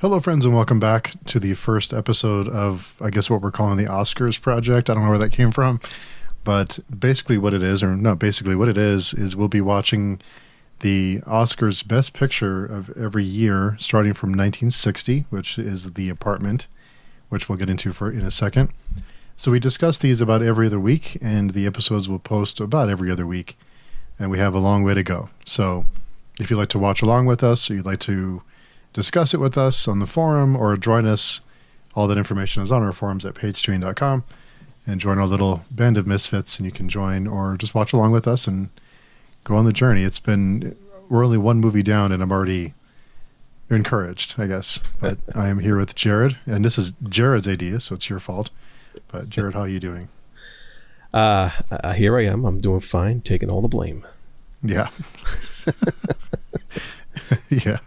Hello, friends, and welcome back to the first episode of, I guess, what we're calling the Oscars Project. I don't know where that came from, but basically what it is, or not basically what it is we'll be watching the Oscars Best Picture of every year, starting from 1960, which is The Apartment, which we'll get into in a second. So we discuss these about every other week, and the episodes will post about every other week, and we have a long way to go. So if you'd like to watch along with us, or you'd like to discuss it with us on the forum or join us, all that information is on our forums at pagetune.com, and join our little band of misfits, and you can join or just watch along with us and go on the journey. We're only one movie down and I'm already encouraged, I guess. But I am here with Jarrod, and this is Jarrod's idea, so it's your fault. But Jarrod, how are you doing? Here I am. I'm doing fine, taking all the blame. Yeah. Yeah.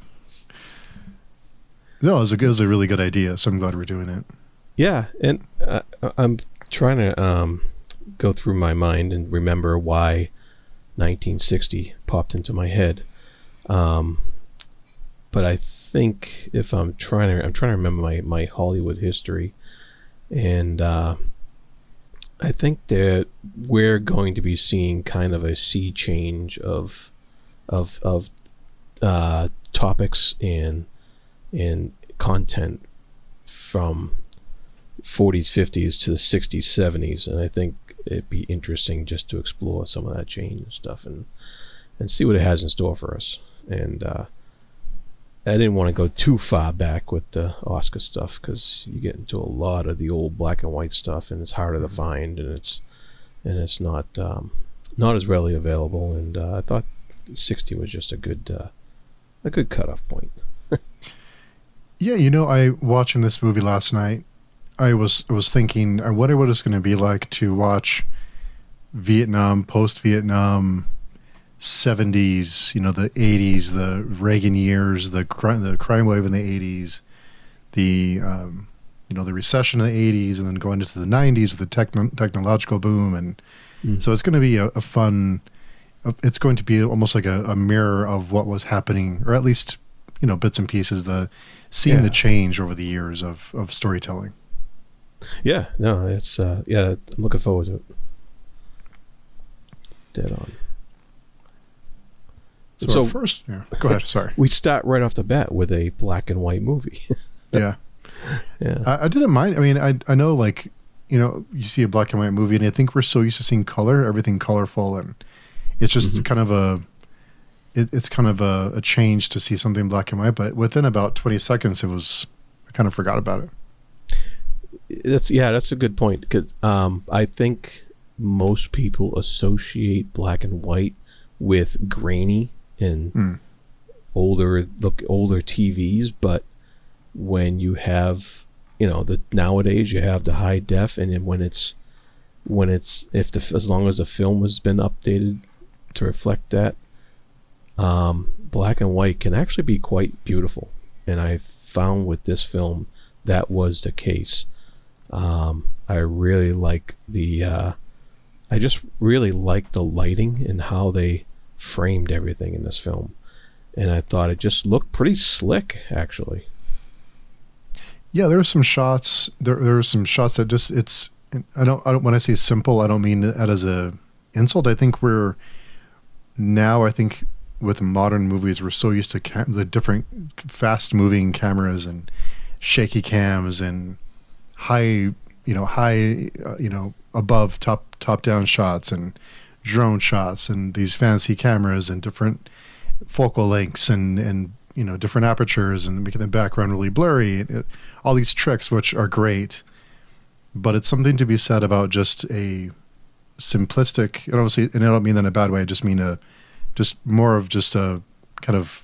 No, it was a really good idea, so I'm glad we're doing it. Yeah, and I'm trying to go through my mind and remember why 1960 popped into my head. But I think if I'm trying to remember my Hollywood history, and I think that we're going to be seeing kind of a sea change of topics and content from 40s, 50s to the 60s, 70s, and I think it'd be interesting just to explore some of that change and stuff and see what it has in store for us. And I didn't want to go too far back with the Oscar stuff because you get into a lot of the old black and white stuff, and it's harder to find, and it's not as readily available. And I thought 60 was just a good cutoff point. Yeah, I watching this movie last night, I was thinking, I wonder what it's going to be like to watch Vietnam, post-Vietnam, 70s, the 80s, the Reagan years, the crime wave in the 80s, the recession in the 80s, and then going into the 90s with the technological boom. And so it's going to be a fun, it's going to be almost like a mirror of what was happening, or at least, bits and pieces, seeing the change over the years of storytelling. Yeah, no, it's I'm looking forward to it. Dead on. So first, go ahead. Sorry. We start right off the bat with a black and white movie. Yeah. Yeah. I didn't mind. I mean, I know, you see a black and white movie, and I think we're so used to seeing color, everything colorful, and it's just kind of it's kind of a change to see something black and white. But within about 20 seconds, I kind of forgot about it. That's a good point, because I think most people associate black and white with grainy and older TVs, but when you have nowadays you have the high def, and then as long as the film has been updated to reflect that, black and white can actually be quite beautiful, and I found with this film that was the case. I really like I just really like the lighting and how they framed everything in this film, and I thought it just looked pretty slick, actually. Yeah, there were some shots. There were some shots that just I don't when I say simple, I don't mean that as a insult. I think with modern movies, we're so used to the different fast moving cameras and shaky cams and high above top down shots and drone shots and these fancy cameras and different focal lengths and different apertures and making the background really blurry. All these tricks, which are great, but it's something to be said about just a simplistic, and I don't mean that in a bad way. I just mean just more of just a kind of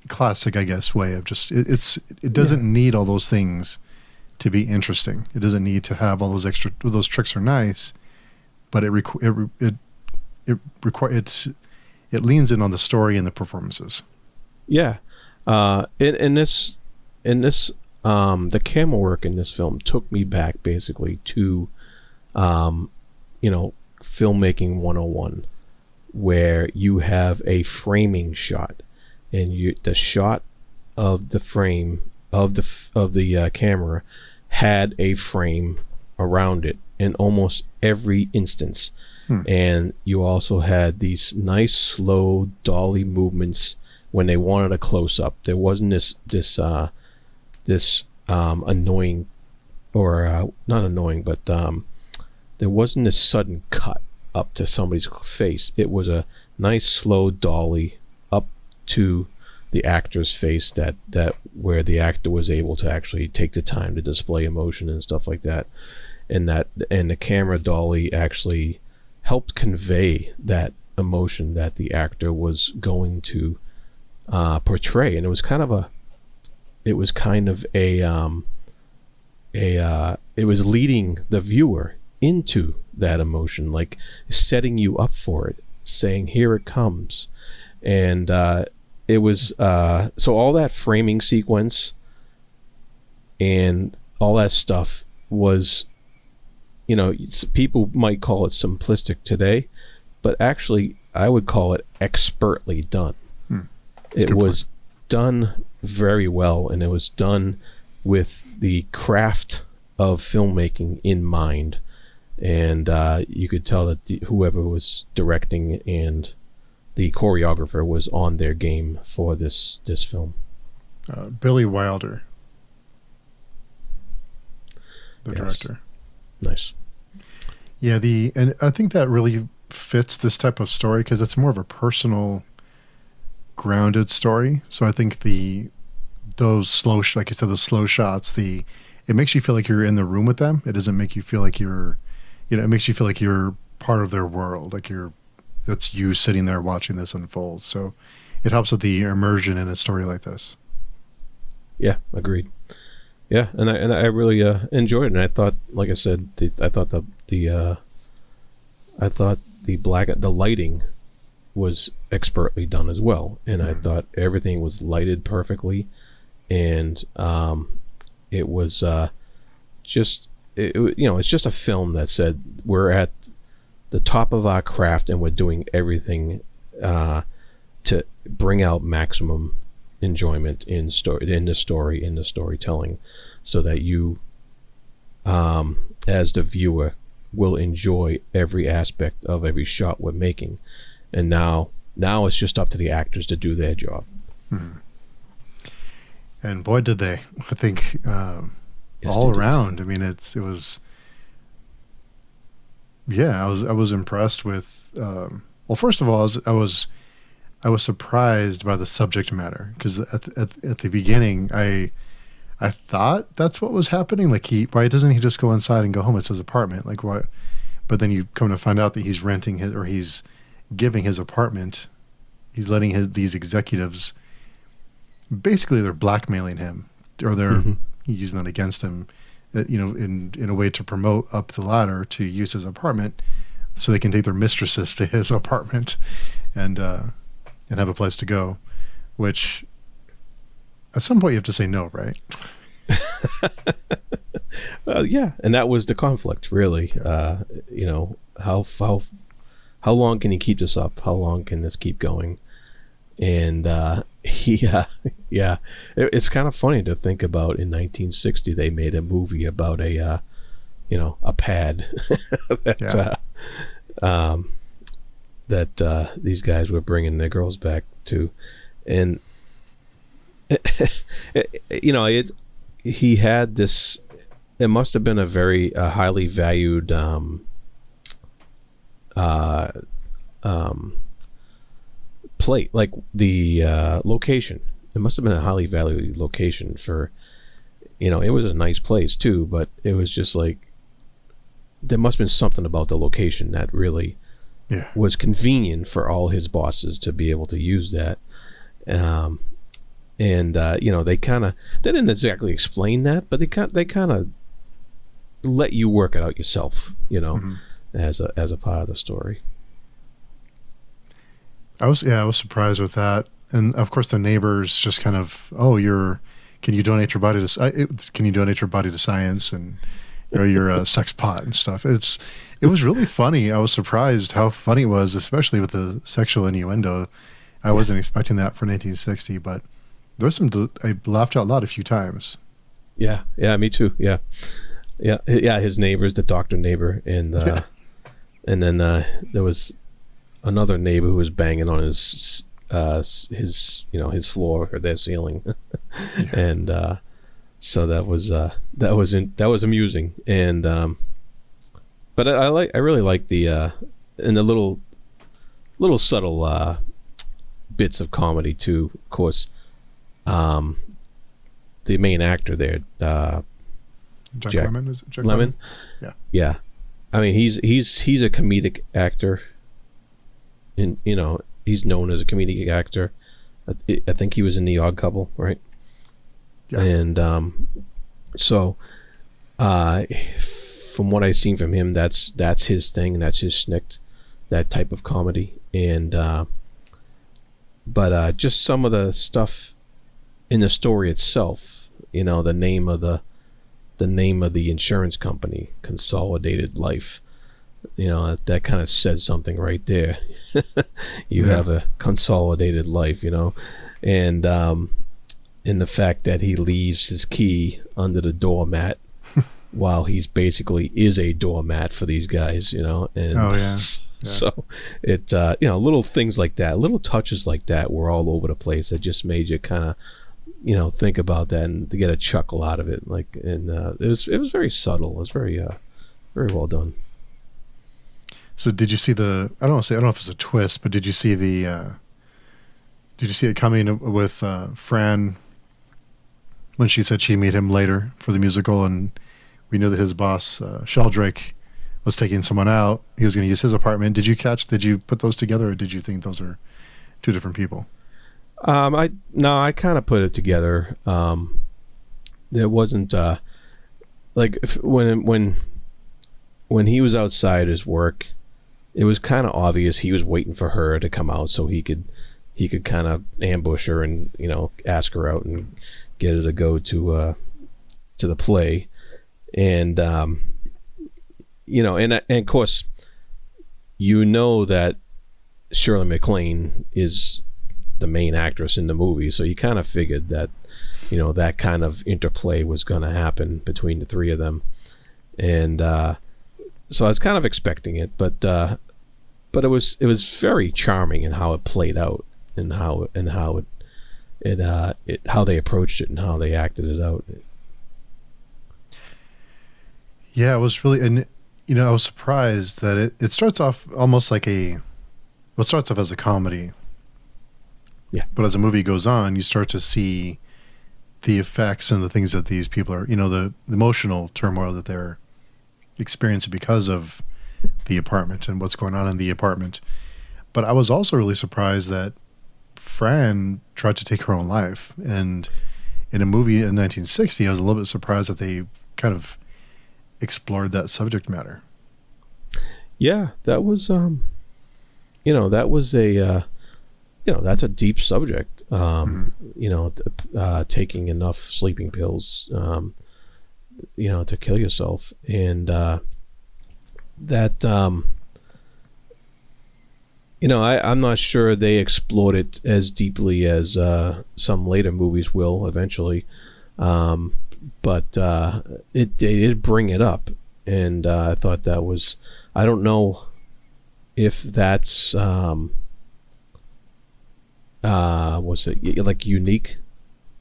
classic, I guess, way of just it doesn't need all those things to be interesting. It doesn't need to have all those extra. Those tricks are nice, but it leans in on the story and the performances. Yeah, in this the camera work in this film took me back basically to filmmaking 101, where you have a framing shot, and the shot of the frame of the camera had a frame around it in almost every instance. And you also had these nice slow dolly movements when they wanted a close up. There wasn't this annoying, or not annoying, but there wasn't this sudden cut up to somebody's face. It was a nice slow dolly up to the actor's face, that where the actor was able to actually take the time to display emotion and stuff like that. And the camera dolly actually helped convey that emotion that the actor was going to portray. And it was kind of it was leading the viewer into that emotion, like setting you up for it, saying, here it comes. And it was so all that framing sequence and all that stuff was, people might call it simplistic today, but actually I would call it expertly done. It was done very well, and it was done with the craft of filmmaking in mind. And you could tell that whoever was directing and the choreographer was on their game for this film. Billy Wilder, the Yes. director. Nice. Yeah, and I think that really fits this type of story because it's more of a personal, grounded story. So I think those like you said, the slow shots, it makes you feel like you're in the room with them. It doesn't make you feel like it makes you feel like you're part of their world, like that's you sitting there watching this unfold. So it helps with the immersion in a story like this. Yeah, agreed. Yeah, and I really enjoyed it. And I thought, like I said, I thought the lighting was expertly done as well, and I thought everything was lighted perfectly, and it was it's just a film that said we're at the top of our craft and we're doing everything to bring out maximum enjoyment in the storytelling, so that you, as the viewer, will enjoy every aspect of every shot we're making. And now it's just up to the actors to do their job. And boy, did they! I think Yes, all they did. around. I mean, it was. Yeah, I was impressed with. Well, first of all, I was surprised by the subject matter, because at the beginning, I thought that's what was happening. Like, why doesn't he just go inside and go home? It's his apartment. Like, what? But then you come to find out that he's renting he's giving his apartment. He's letting these executives, basically, they're blackmailing him, or they're using that against him, in a way to promote up the ladder to use his apartment, so they can take their mistresses to his apartment, and have a place to go. Which, at some point, you have to say no, right? Yeah, and that was the conflict, really. How long can he keep this up? How long can this keep going? And it's kind of funny to think about. In 1960, they made a movie about a pad that these guys were bringing their girls back to, and he had this. It must have been a very highly valued plate, like the location. It must have been a highly valued location for, it was a nice place too, but it was just like, there must have been something about the location that really was convenient for all his bosses to be able to use that. They didn't exactly explain that, but they kind of let you work it out yourself, as a part of the story. I was surprised with that, and of course the neighbors just kind of, can you donate your body to science, and you're a sex pot and stuff. It was really funny. I was surprised how funny it was, especially with the sexual innuendo. I wasn't expecting that for 1960, but There's some. I laughed out loud a few times. Yeah, yeah, me too. Yeah, yeah. His neighbor's the doctor neighbor, and Yeah. and then there was another neighbor who was banging on his his floor or their ceiling, Yeah. and so that was amusing, and but I really like the and the little subtle bits of comedy too. Of course, um, the main actor there, Jack Jack Lemmon, is it Jack Lemmon. Yeah. Yeah, I mean he's a comedic actor, and he's known as a comedic actor. I think he was in The Odd Couple, right? Yeah. And so uh, from what I've seen from him, that's his thing. That's his schnick, that type of comedy. And but just some of the stuff in the story itself, the name of the insurance company, Consolidated Life. That kind of says something right there. You Yeah. have a consolidated life, and in the fact that he leaves his key under the doormat while he's basically is a doormat for these guys, and Oh yeah. Yeah. so it little things like that, little touches like that were all over the place that just made you kind of think about that and to get a chuckle out of it, and it was very subtle. It was very well done. So did you see the? I don't know if it's a twist, but did you see the? Did you see it coming with Fran when she said she meet him later for the musical, and we knew that his boss Sheldrake was taking someone out. He was going to use his apartment. Did you put those together, or did you think those are two different people? I kind of put it together. There wasn't when he was outside his work, it was kind of obvious he was waiting for her to come out so he could kind of ambush her and ask her out and get her to go to the play, and and of course that Shirley MacLaine is the main actress in the movie, so you kind of figured that that kind of interplay was going to happen between the three of them, and so I was kind of expecting it, but it was very charming in how it played out and how how they approached it and how they acted it out. Yeah, it was really, and I was surprised that it starts off almost like it starts off as a comedy. Yeah. But as the movie goes on, you start to see the effects and the things that these people are, the emotional turmoil that they're experiencing because of the apartment and what's going on in the apartment. But I was also really surprised that Fran tried to take her own life. And in a movie in 1960, I was a little bit surprised that they kind of explored that subject matter. Yeah, that was that was a that's a deep subject. Taking enough sleeping pills, to kill yourself, and that I'm not sure they explored it as deeply as some later movies will eventually, but they did bring it up, and I thought that was, I don't know if that's was it like unique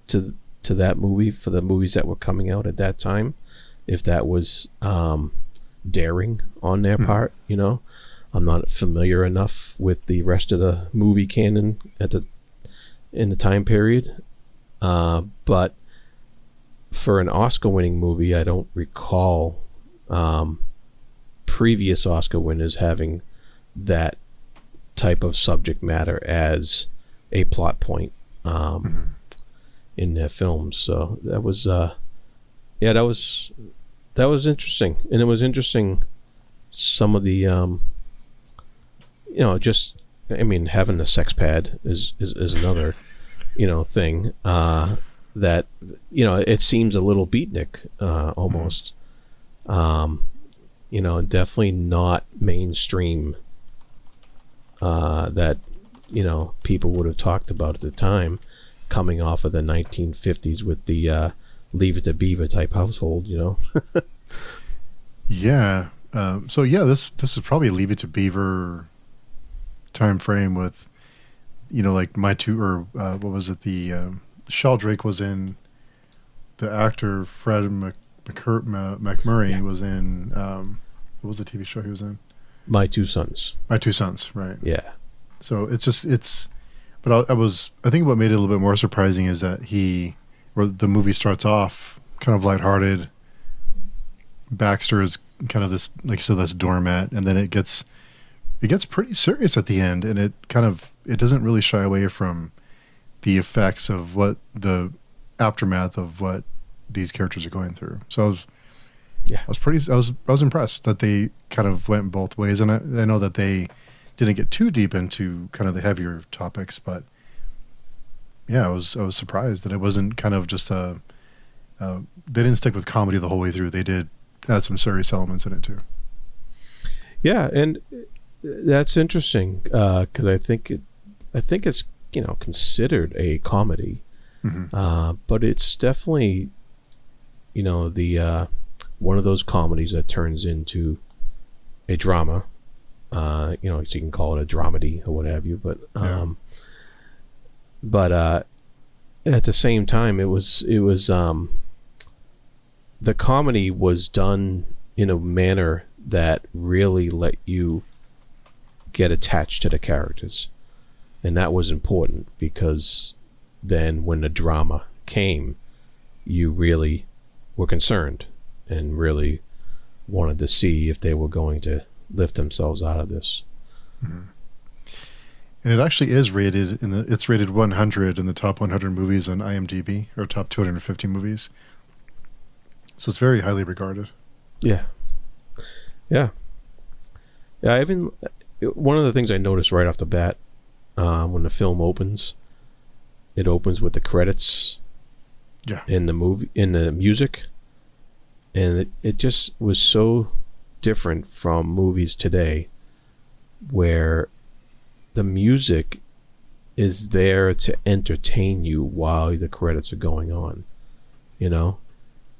to that movie, for the movies that were coming out at that time, if that was daring on their part. I'm not familiar enough with the rest of the movie canon in the time period, but for an Oscar-winning movie, I don't recall previous Oscar winners having that type of subject matter as a plot point in their films. So that was that was interesting, and it was interesting some of the having a sex pad is another thing that it seems a little beatnik almost. Definitely not mainstream that people would have talked about at the time, coming off of the 1950s with the Leave It to Beaver type household, you know. Yeah. So yeah, this is probably a Leave It to Beaver time frame with, you know, like my two, or what was it? The Sheldrake was in, the actor Fred McMurray Yeah. was in, what was the TV show he was in? My Two Sons. My Two Sons, right? Yeah. So but I think what made it a little bit more surprising is that or the movie starts off kind of lighthearted. Baxter is kind of this, like, so this doormat, and then it gets pretty serious at the end, and it doesn't really shy away from the effects of what the aftermath of what these characters are going through. So I was impressed that they kind of went both ways, and I know that they didn't get too deep into kind of the heavier topics, but yeah, I was surprised that it wasn't kind of just they didn't stick with comedy the whole way through. They did add some serious elements in it too. Yeah, and that's interesting because I think it's, you know, considered a comedy, but it's definitely, you know, the one of those comedies that turns into a drama. You know, so you can call it a dramedy or what have you, but at the same time, it was the comedy was done in a manner that really let you get attached to the characters, and that was important, because then when the drama came, you really were concerned and really wanted to see if they were going to lift themselves out of this. And it actually is rated it's rated 100 in the top 100 movies on IMDb, or top 250 movies. So it's very highly regarded. Yeah. I even, one of the things I noticed right off the bat, when the film opens, it opens with the credits. Yeah. In the movie, in the music, and it just was so different from movies today, where the music is there to entertain you while the credits are going on, you know.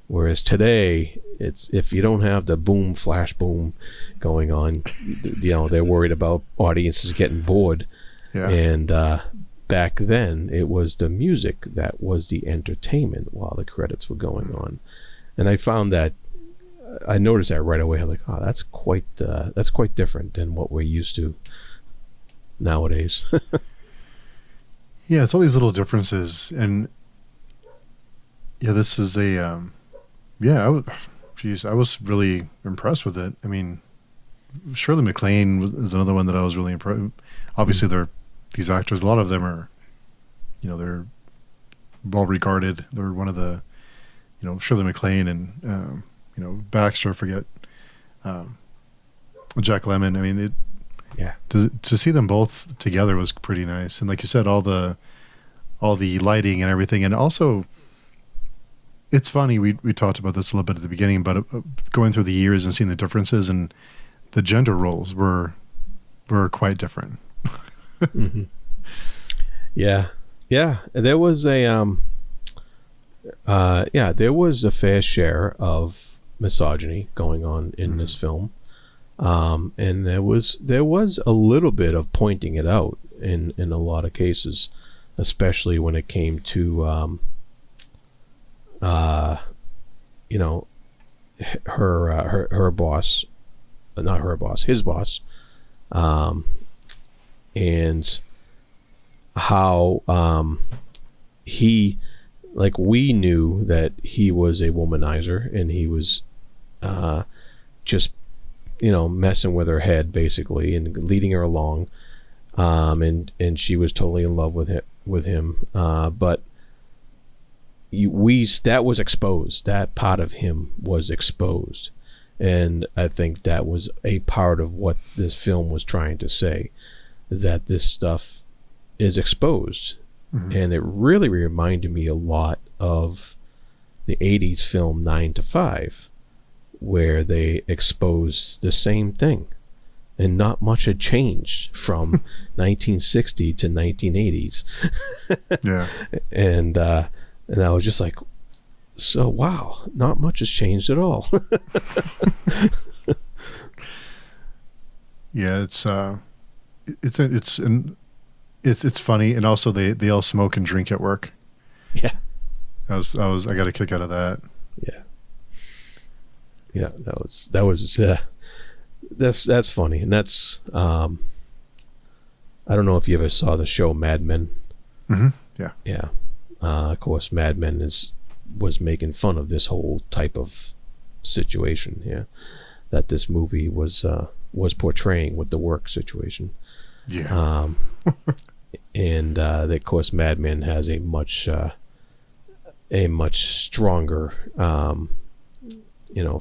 Whereas today, it's, if you don't have the boom, flash boom going on, you know, they're worried about audiences getting bored. Yeah. And back then, it was the music that was the entertainment while the credits were going on. And I found that, I noticed that right away. I was like, oh, that's quite different than what we're used to nowadays. Yeah, it's all these little differences, and yeah, this is a I was really impressed with it. I mean, Shirley MacLaine is another one that I was really impressed. Obviously, these actors, a lot of them are, you know, they're well regarded. They're one of the, you know, Shirley MacLaine and you know, Baxter. Forget Jack Lemmon. I mean, to see them both together was pretty nice. And like you said, all the lighting and everything, and also, it's funny, we talked about this a little bit at the beginning, but going through the years and seeing the differences, and the gender roles were quite different. Mm-hmm. Yeah. There was a fair share of misogyny going on in this film, and there was a little bit of pointing it out in a lot of cases, especially when it came to you know, her boss, not her boss, his boss, and how he, like, we knew that he was a womanizer, and he was just, you know, messing with her head basically and leading her along, and she was totally in love with him, but that was exposed. That part of him was exposed, and I think that was a part of what this film was trying to say, that this stuff is exposed. And it really reminded me a lot of the 80s film 9 to 5, where they exposed the same thing, and not much had changed from 1960 to 1980s. Yeah. And I was just like, so wow, not much has changed at all. Yeah, it's funny, and also they all smoke and drink at work. Yeah. I got a kick out of that. Yeah. Yeah, that's funny, and that's I don't know if you ever saw the show Mad Men. Mm-hmm. Yeah. Yeah. Of course, Mad Men was making fun of this whole type of situation. Yeah, that this movie was portraying with the work situation. Yeah. And of course, Mad Men has a much stronger,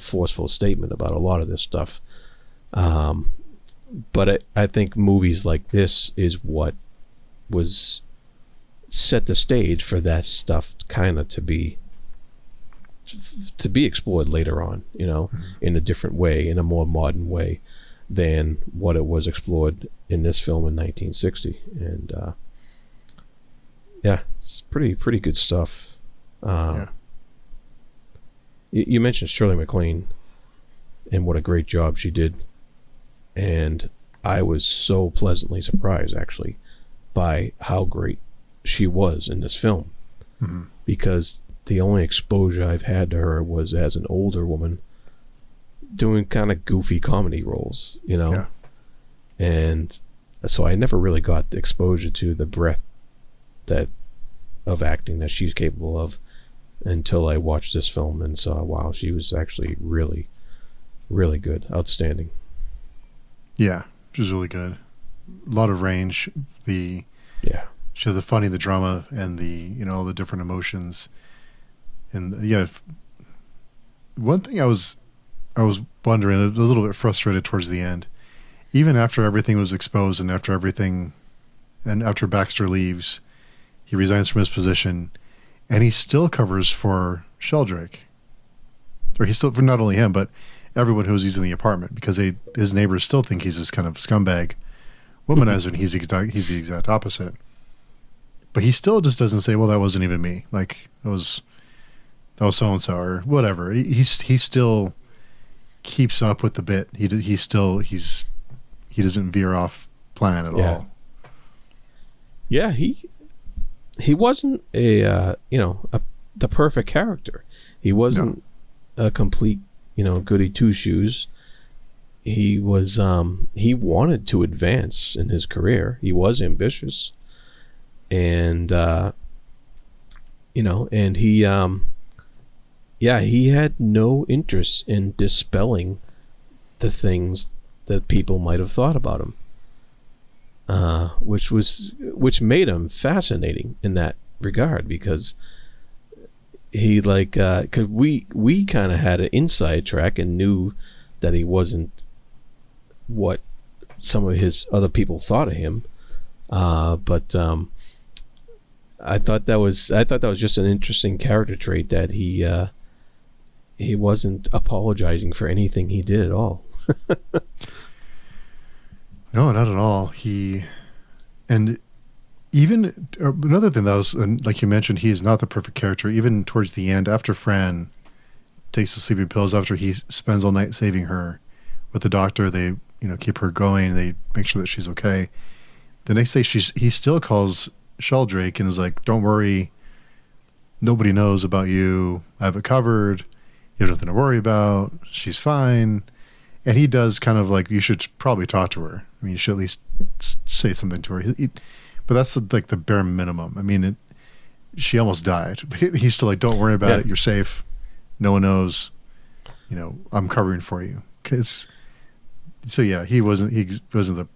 forceful statement about a lot of this stuff. But I think movies like this is what was set the stage for that stuff kind of to be explored later on, in a different way, in a more modern way than what it was explored in this film in 1960. And yeah, it's pretty good stuff. Yeah. You mentioned Shirley MacLaine and what a great job she did, and I was so pleasantly surprised actually by how great she was in this film. Mm-hmm. Because the only exposure I've had to her was as an older woman doing kind of goofy comedy roles, Yeah. And so I never really got the exposure to the breadth of acting that she's capable of until I watched this film and saw, wow, she was actually really, really good. Outstanding. Yeah, which is really good. A lot of range. So the funny, the drama, and all the different emotions. And yeah, one thing I was wondering, a little bit frustrated towards the end, even after everything was exposed and after Baxter leaves, he resigns from his position, and he still covers for Sheldrake. Or he still, for not only him, but everyone who was using the apartment, because his neighbors still think he's this kind of scumbag womanizer, and he's the exact opposite. But he still just doesn't say, well, that wasn't even me. Like, that was so-and-so or whatever. He still keeps up with the bit. He doesn't veer off plan at all. Yeah, he wasn't the perfect character. He wasn't a complete, goody two shoes. He was he wanted to advance in his career. He was ambitious, and and he he had no interest in dispelling the things that people might have thought about him, which made him fascinating in that regard, because he cause we kind of had an inside track and knew that he wasn't what some of his other people thought of him, but I thought that was just an interesting character trait, that he wasn't apologizing for anything he did at all. No, not at all. And even another thing that was, like you mentioned, he's not the perfect character. Even towards the end, after Fran takes the sleeping pills, after he spends all night saving her with the doctor, they keep her going. They make sure that she's okay. The next day, he still calls Sheldrake and is like, "Don't worry, nobody knows about you. I have it covered. You have nothing to worry about. She's fine." And he does kind of like, you should probably talk to her. I mean, you should at least say something to her. But that's the bare minimum. I mean, she almost died. But he's still like, don't worry about it. You're safe. No one knows. I'm covering for you. So yeah, he wasn't the.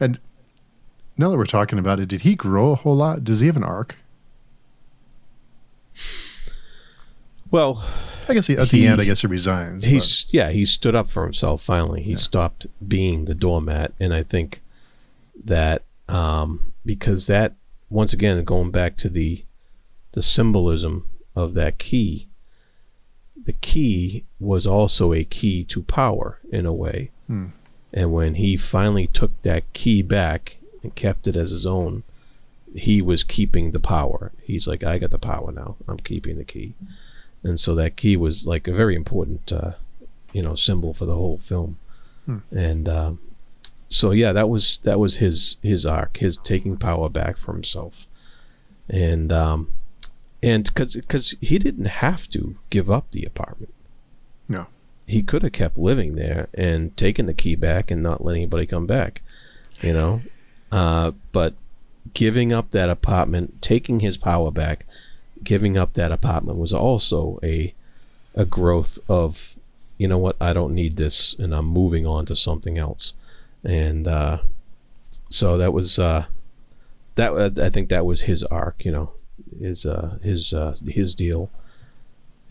And now that we're talking about it, did he grow a whole lot? Does he have an arc? Well, I guess at the end, I guess he resigns. He stood up for himself finally. He stopped being the doormat, and I think that because that, once again, going back to the symbolism of that key, the key was also a key to power in a way. And when he finally took that key back and kept it as his own, he was keeping the power. He's like, I got the power now. I'm keeping the key. And so that key was like a very important, symbol for the whole film. And so yeah, that was his arc, his taking power back for himself, and because he didn't have to give up the apartment. No, he could have kept living there and taken the key back and not let anybody come back, but giving up that apartment, taking his power back, giving up that apartment was also a growth of, you know what, I don't need this and I'm moving on to something else. And so that was I think that was his arc, his deal.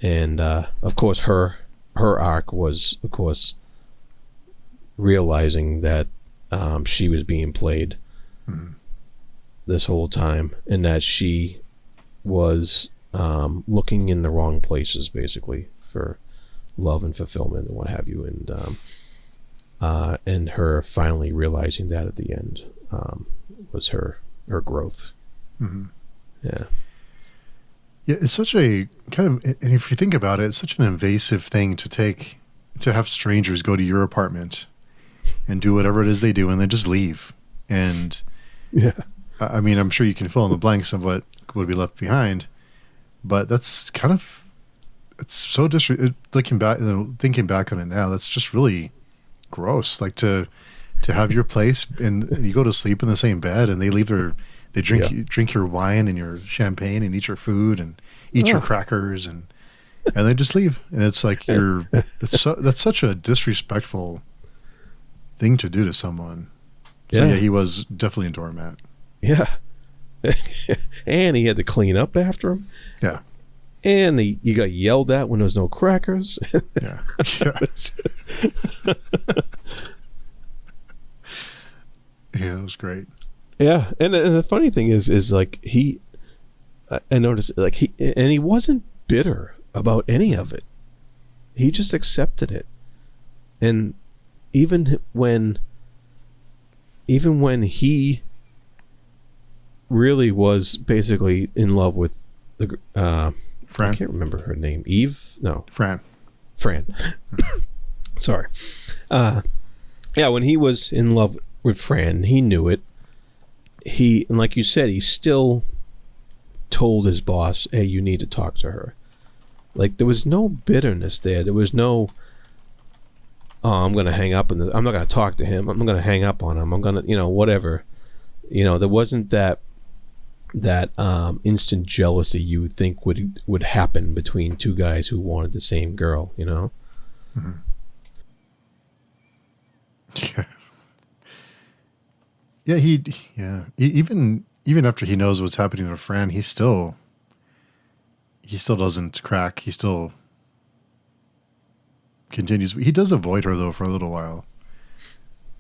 And of course her arc was, of course, realizing that she was being played this whole time, and that she was looking in the wrong places, basically, for love and fulfillment and what have you, and her finally realizing that at the end was her growth. Yeah, it's such a kind of, and if you think about it, it's such an invasive thing to have strangers go to your apartment and do whatever it is they do and then just leave. And yeah, I mean, I'm sure you can fill in the blanks of what would be left behind, but that's kind of, it's so looking back, thinking back on it now, that's just really gross. Like to have your place and you go to sleep in the same bed and they drink your wine and your champagne and eat your food and eat your crackers and they just leave. And it's like that's such a disrespectful thing to do to someone. So yeah, he was definitely a doormat. Yeah. And he had to clean up after him. Yeah. And you got yelled at when there was no crackers. Yeah. Yeah, it was great. Yeah, and the funny thing is like I noticed, like he wasn't bitter about any of it. He just accepted it, and even when he really was basically in love with the Fran. I can't remember her name. Eve? No. Fran. Sorry. Yeah, when he was in love with Fran, he knew it. And like you said, he still told his boss, hey, you need to talk to her. Like, there was no bitterness there. There was no, oh, I'm going to hang up and I'm not going to talk to him. I'm going to hang up on him. I'm going to, whatever. There wasn't that instant jealousy you would think would happen between two guys who wanted the same girl, Mm-hmm. Yeah. Even after he knows what's happening to Fran, he still doesn't crack. He still continues. He does avoid her though for a little while,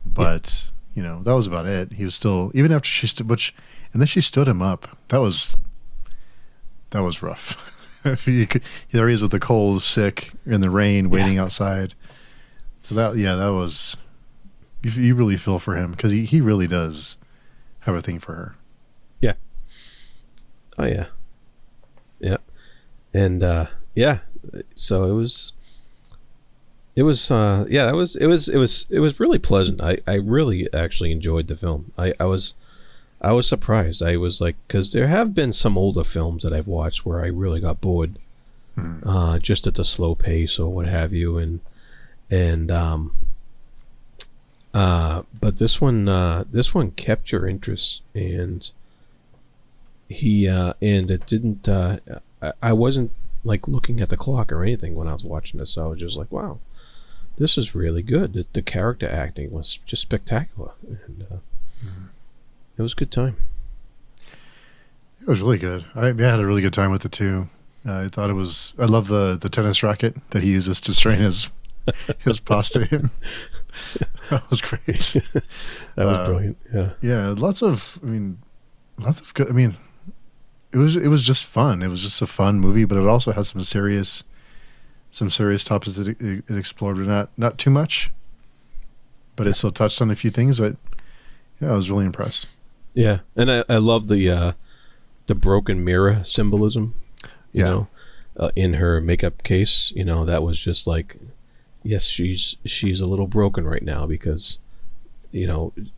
but that was about it. He was still, even after she stood, and then she stood him up. That was rough. There he is with the cold, sick, in the rain, waiting outside. So that was. You really feel for him because he really does have a thing for her. Yeah. Oh yeah. Yeah. And so it was really pleasant. I really actually enjoyed the film. I was surprised. I was like, because there have been some older films that I've watched where I really got bored, just at the slow pace or what have you, but this one kept your interest, and it didn't. I wasn't like looking at the clock or anything when I was watching this. So I was just like, wow, this is really good. The character acting was just spectacular, and it was a good time. It was really good. I had a really good time with it too. I thought it was. I love the tennis racket that he uses to strain his pasta in. That was great. That was brilliant. Yeah. Lots of good. I mean, it was just fun. It was just a fun movie, but it also had some serious topics that it explored, but not too much. but it still touched on a few things that, yeah, I was really impressed. Yeah, and I love the broken mirror symbolism. You Yeah. know, in her makeup case. You know, that was just like, yes, she's a little broken right now because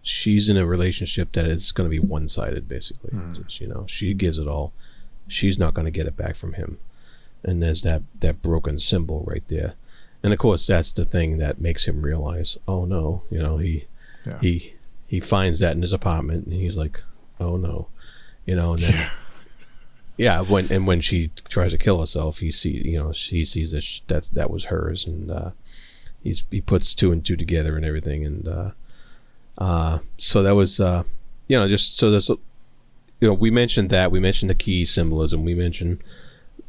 she's in a relationship that is going to be one-sided basically. You know, she gives it all. She's not going to get it back from him, and there's that broken symbol right there. And of course, that's the thing that makes him realize, oh no, Yeah. he finds that in his apartment, and he's like, oh no, and then when she tries to kill herself, he sees that was hers, and he puts two and two together and everything, and so that was just so there's we mentioned that, we mentioned the key symbolism, we mentioned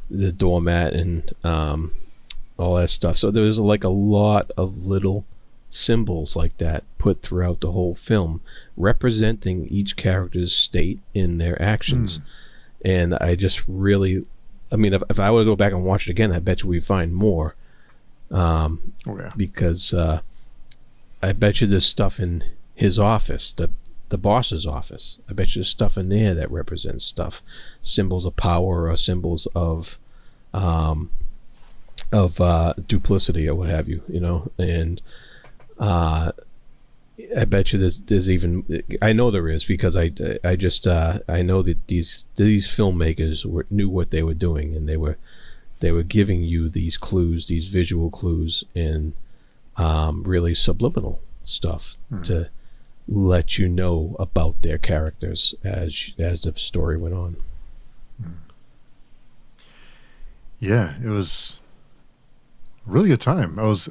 the doormat, and all that stuff. So there's like a lot of little symbols like that put throughout the whole film, representing each character's state in their actions. And I just really, I mean, if I were to go back and watch it again, I bet you we'd find more. Because I bet you there's stuff in his office, the boss's office. I bet you there's stuff in there that represents stuff, symbols of power or symbols of duplicity or what have you, and I bet you there's even, I know there is, because I know that these filmmakers knew what they were doing, and they were giving you these clues, these visual clues, and really subliminal stuff to let you know about their characters as the story went on. Yeah, it was a really good time. I was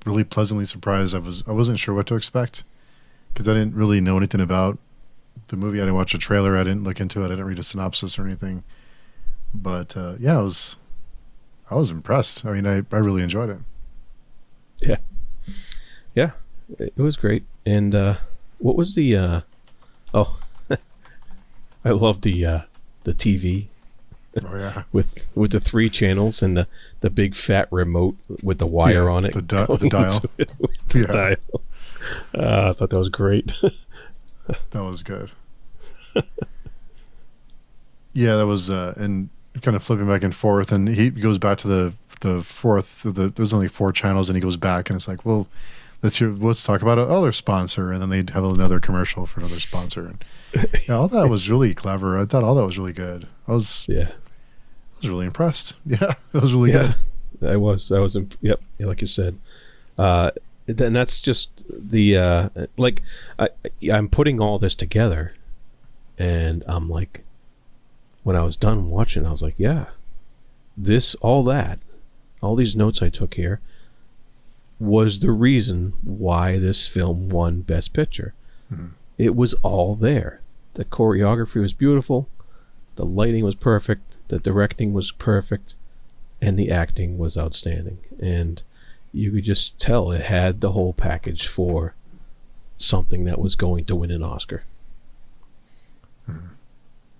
really pleasantly surprised. I wasn't sure what to expect because I didn't really know anything about the movie. I didn't watch a trailer. I didn't look into it. I didn't read a synopsis or anything. But yeah, I was impressed. I mean, I really enjoyed it. Yeah, it was great. And what was the? Oh, I love the TV. Oh yeah, with the 3 channels and the big fat remote with the wire on it. The dial. The dial. I thought that was great. That was good. Yeah, that was and kind of flipping back and forth, and he goes back to the fourth. There's only 4 channels, and he goes back, and it's like, well, let's talk about another sponsor, and then they'd have another commercial for another sponsor, and yeah, all that was really clever. I thought all that was really good. I was really impressed. Yeah, it was really good. I was yep, like you said. Then that's just the like I'm putting all this together, and I'm like, when I was done watching, I was like, yeah, all these notes I took here was the reason why this film won Best Picture. It was all there. The choreography was beautiful, the lighting was perfect, the directing was perfect, and the acting was outstanding. And you could just tell it had the whole package for something that was going to win an Oscar.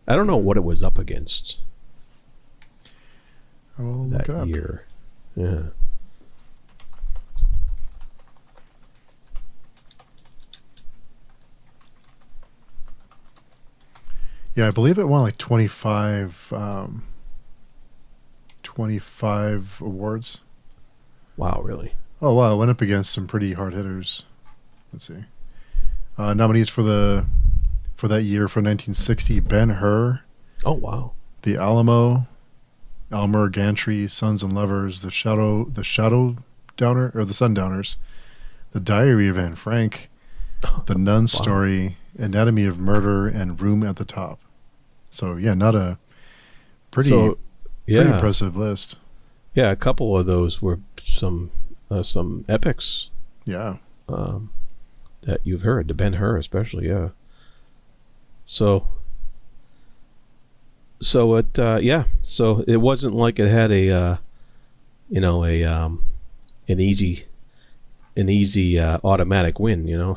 I don't know what it was up against that year. Yeah. Yeah, I believe it won like 25 awards. Wow, really? Oh wow, it went up against some pretty hard hitters. Let's see. Nominees for that year for 1960: Ben-Hur. Oh wow. The Alamo, Elmer Gantry, Sons and Lovers, the Shadow-Downer, or the Sundowners, The Diary of Anne Frank, The Nun's Story, Anatomy of Murder, and Room at the Top. So yeah, not a pretty impressive list. Yeah, a couple of those were some epics. Yeah. That you've heard, the Ben-Hur especially, yeah. So it wasn't like it had an easy automatic win, Yeah.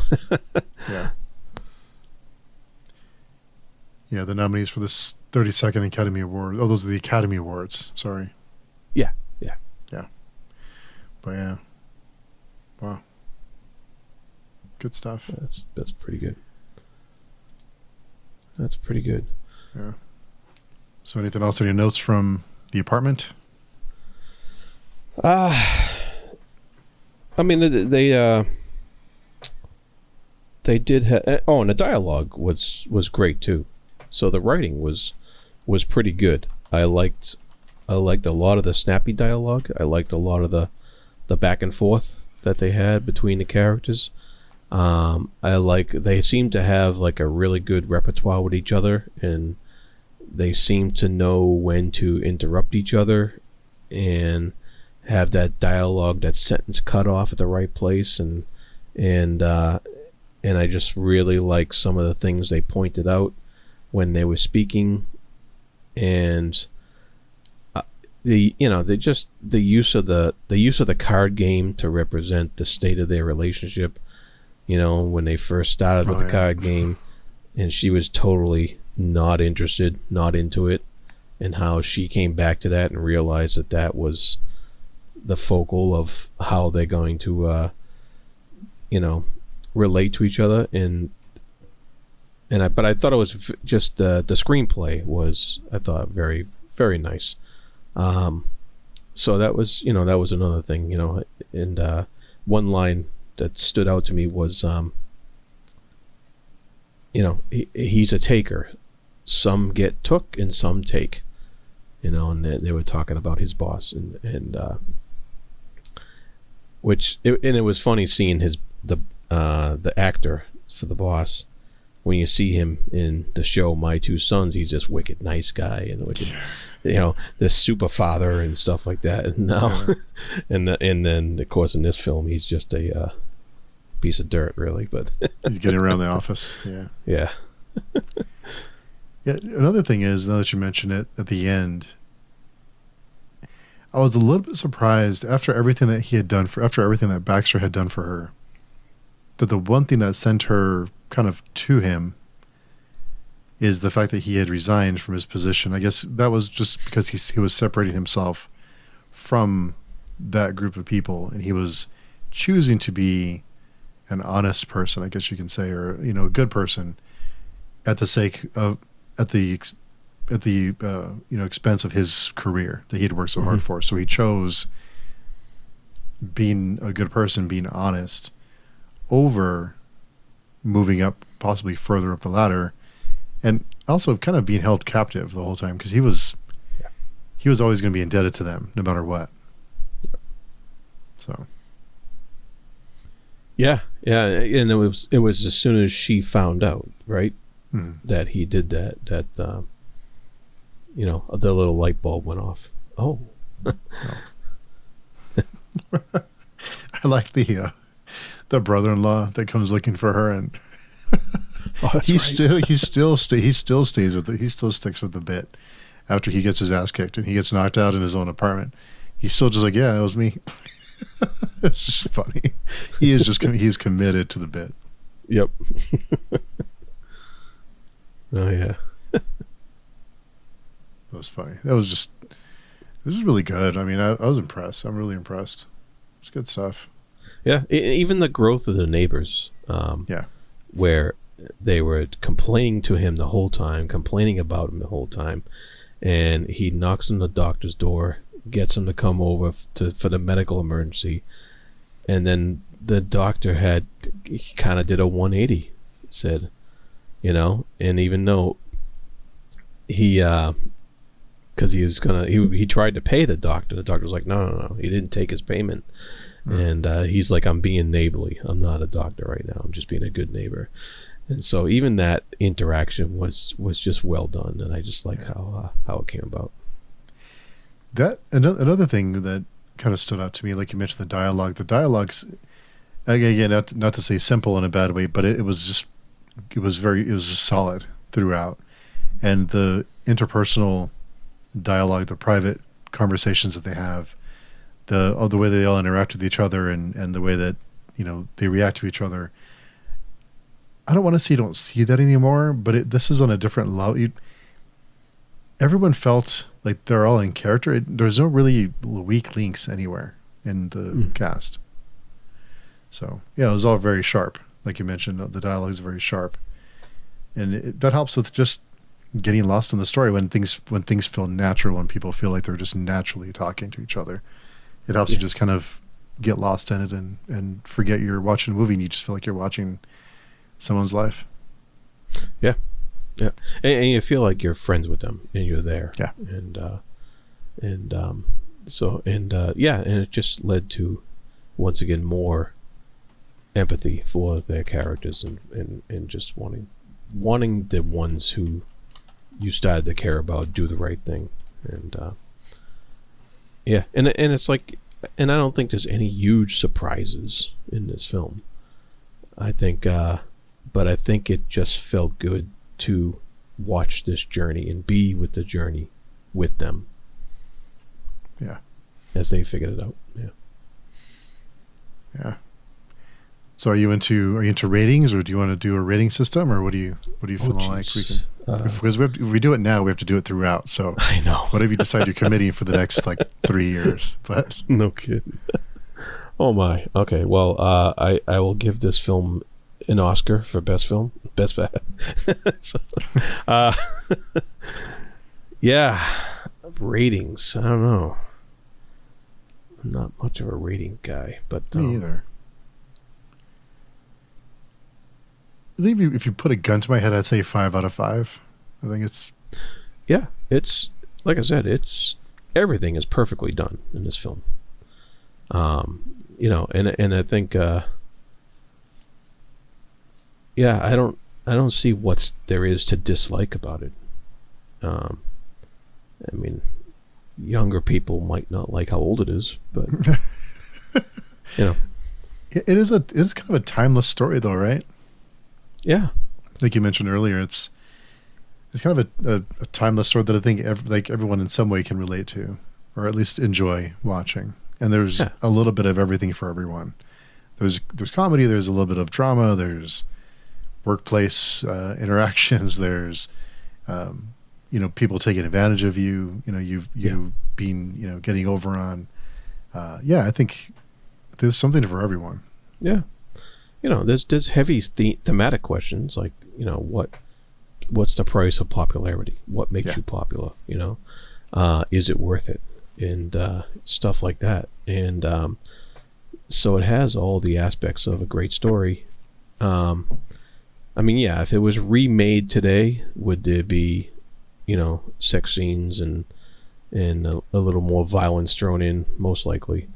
Yeah, the nominees for this 32nd Academy Award. Oh, those are the Academy Awards. Sorry. Yeah. But yeah. Wow. Good stuff. That's pretty good. That's pretty good. Yeah. So anything else? Any notes from the apartment? I mean, they did and the dialogue was great too. So the writing was pretty good. I liked a lot of the snappy dialogue. I liked a lot of the back and forth that they had between the characters. They seem to have like a really good repertoire with each other, and they seem to know when to interrupt each other and have that dialogue, that sentence cut off at the right place, and I just really like some of the things they pointed out when they were speaking, and the use of the card game to represent the state of their relationship. When they first started with the card game, and she was totally not interested, not into it, and how she came back to that and realized that was the focal of how they're going to relate to each other. But I thought it was just the screenplay was, I thought, very, very nice. So that was another thing, and one line that stood out to me was, he's a taker. Some get took and some take, and they were talking about his boss, and it was funny seeing the actor for the boss. When you see him in the show My Two Sons, he's this wicked nice guy and wicked, this super father and stuff like that. And now, and then of course in this film he's just a piece of dirt, really. But he's getting around the office. Yeah. Yeah. Yeah. Another thing is, now that you mention it, at the end, I was a little bit surprised after everything that Baxter had done for her, that the one thing that sent her kind of to him is the fact that he had resigned from his position. I guess that was just because he was separating himself from that group of people, and he was choosing to be an honest person, I guess you can say, or a good person, at the expense of his career that he had worked so hard for. So he chose being a good person, being honest, over moving up, possibly further up the ladder, and also kind of being held captive the whole time, because he was always going to be indebted to them no matter what. So yeah, and it was as soon as she found out, right, that he did that the little light bulb went off. Oh. I like the brother-in-law that comes looking for her, and he still stays with it. He still sticks with the bit after he gets his ass kicked and he gets knocked out in his own apartment. He's still just like, yeah, it was me. It's just funny. He's committed to the bit. Yep. Oh yeah. That was funny. This was really good. I mean, I was impressed. I'm really impressed. It's good stuff. Yeah, even the growth of the neighbors. Where they were complaining to him the whole time, complaining about him the whole time, and he knocks on the doctor's door, gets him to come over for the medical emergency, and then the doctor he kind of did a 180, said, and even though he because he tried to pay the doctor was like, no, he didn't take his payment. And he's like, I'm being neighborly. I'm not a doctor right now. I'm just being a good neighbor. And so even that interaction was just well done, and I just like how it came about. That another thing that kind of stood out to me, like you mentioned, the dialogue. The dialogue's, again, not to say simple in a bad way, but it was solid throughout, and the interpersonal dialogue, the private conversations that they have, the way they all interact with each other, and the way that they react to each other. I don't want to say you don't see that anymore, but this is on a different level. Everyone felt like they're all in character. There's no really weak links anywhere in the cast. So yeah, it was all very sharp. like you mentioned, the dialogue is very sharp, and that helps with just getting lost in the story when things feel natural, when people feel like they're just naturally talking to each other. It helps you just kind of get lost in it and forget you're watching a movie and you just feel like you're watching someone's life. Yeah, yeah, and you feel like you're friends with them and you're there. Yeah, and yeah, and it just led to, once again, more empathy for their characters and just wanting the ones who you started to care about do the right thing. And yeah, and it's like, and I don't think there's any huge surprises in this film. I think but I think it just felt good to watch this journey and be with the journey with them. Yeah, as they figured it out. Yeah. Yeah. So are you into ratings, or do you want to do a rating system, or what do you feel like we can? Because if we do it now, we have to do it throughout. So I know. Whatever you decide you're committing for the next like 3 years, but no kidding. Oh my. Okay. Well, I will give this film an Oscar for best film, best so, yeah. Ratings. I don't know. I'm not much of a rating guy, but me either. I think if you put a gun to my head, I'd say 5 out of 5. I think it's like I said, it's everything is perfectly done in this film. And I think I don't see what there is to dislike about it. I mean, younger people might not like how old it is, but it is kind of a timeless story, though, right? Yeah, like you mentioned earlier, it's kind of a timeless story that I think everyone in some way can relate to, or at least enjoy watching. And there's a little bit of everything for everyone. There's comedy, there's a little bit of drama, there's workplace interactions, there's people taking advantage of you, you being getting over on. I think there's something for everyone. Yeah. There's heavy thematic questions like, what's the price of popularity? What makes you popular? Is it worth it? And stuff like that. And so it has all the aspects of a great story. If it was remade today, would there be, sex scenes and a little more violence thrown in? Most likely.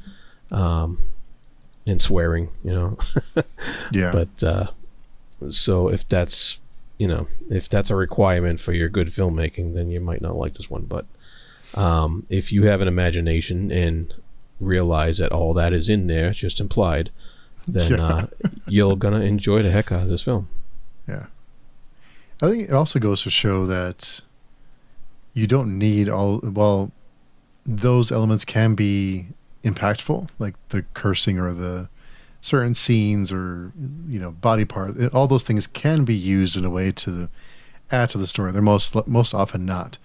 And swearing, Yeah. But so if that's a requirement for your good filmmaking, then you might not like this one. But if you have an imagination and realize that all that is in there, it's just implied, then you're gonna enjoy the heck out of this film. Yeah, I think it also goes to show that you don't need all. Well, those elements can be impactful, like the cursing or the certain scenes or body part. All those things can be used in a way to add to the story. They're most often not,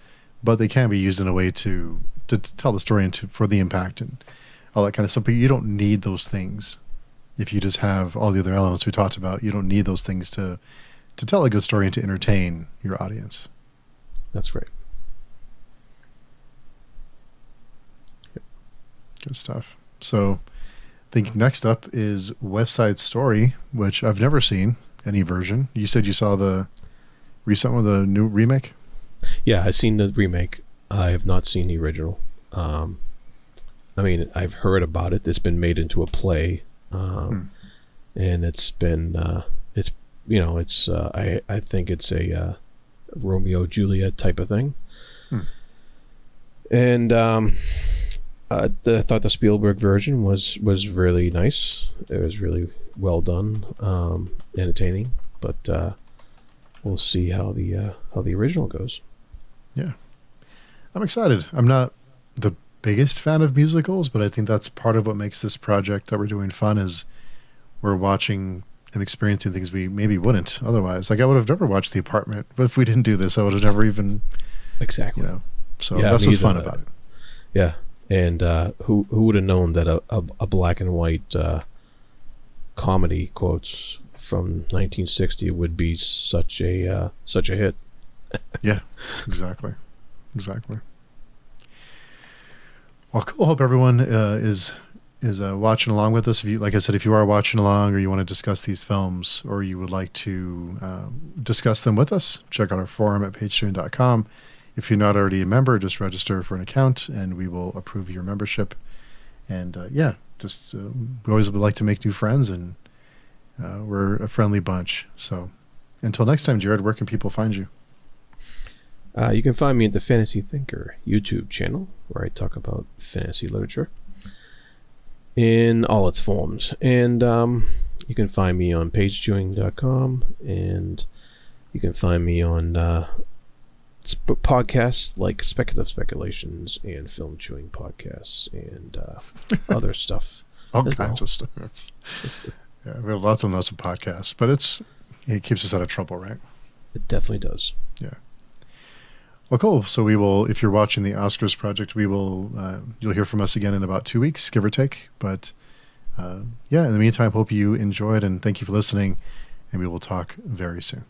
but they can be used in a way to tell the story and for the impact and all that kind of stuff. But you don't need those things if you just have all the other elements we talked about. You don't need those things to tell a good story and to entertain your audience. That's right. Good stuff. So I think next up is West Side Story, which I've never seen any version. You said you saw the recent one, the new remake? Yeah, I've seen the remake. I have not seen the original. I've heard about it. It's been made into a play. And it's been, I think it's a Romeo Juliet type of thing. And I thought the Spielberg version was really nice. It was really well done, entertaining. But we'll see how the original goes. Yeah, I'm excited. I'm not the biggest fan of musicals, but I think that's part of what makes this project that we're doing fun. Is we're watching and experiencing things we maybe wouldn't otherwise. Like I would have never watched The Apartment, but if we didn't do this, I would have never even exactly. So that's what's fun about it. Yeah. And who would have known that a black and white comedy, quotes, from 1960 would be such a hit. Yeah, exactly. Exactly. Well, cool. Hope everyone is watching along with us. If you, like I said, if you are watching along, or you want to discuss these films, or you would like to discuss them with us, check out our forum at patreon.com. If you're not already a member, just register for an account, and we will approve your membership. And yeah, just we always would like to make new friends, and we're a friendly bunch. So until next time, Jarrod, where can people find you? You can find me at the Fantasy Thinker YouTube channel, where I talk about fantasy literature in all its forms. And you can find me on pagechewing.com, and you can find me on podcasts like Speculative Speculations and Film Chewing Podcasts and other stuff. All kinds of stuff. Yeah, we have lots and lots of podcasts, but it keeps us out of trouble, right? It definitely does. Yeah. Well, cool. So we will, if you're watching the Oscars project, you'll hear from us again in about 2 weeks, give or take. But yeah, in the meantime, hope you enjoyed, and thank you for listening, and we will talk very soon.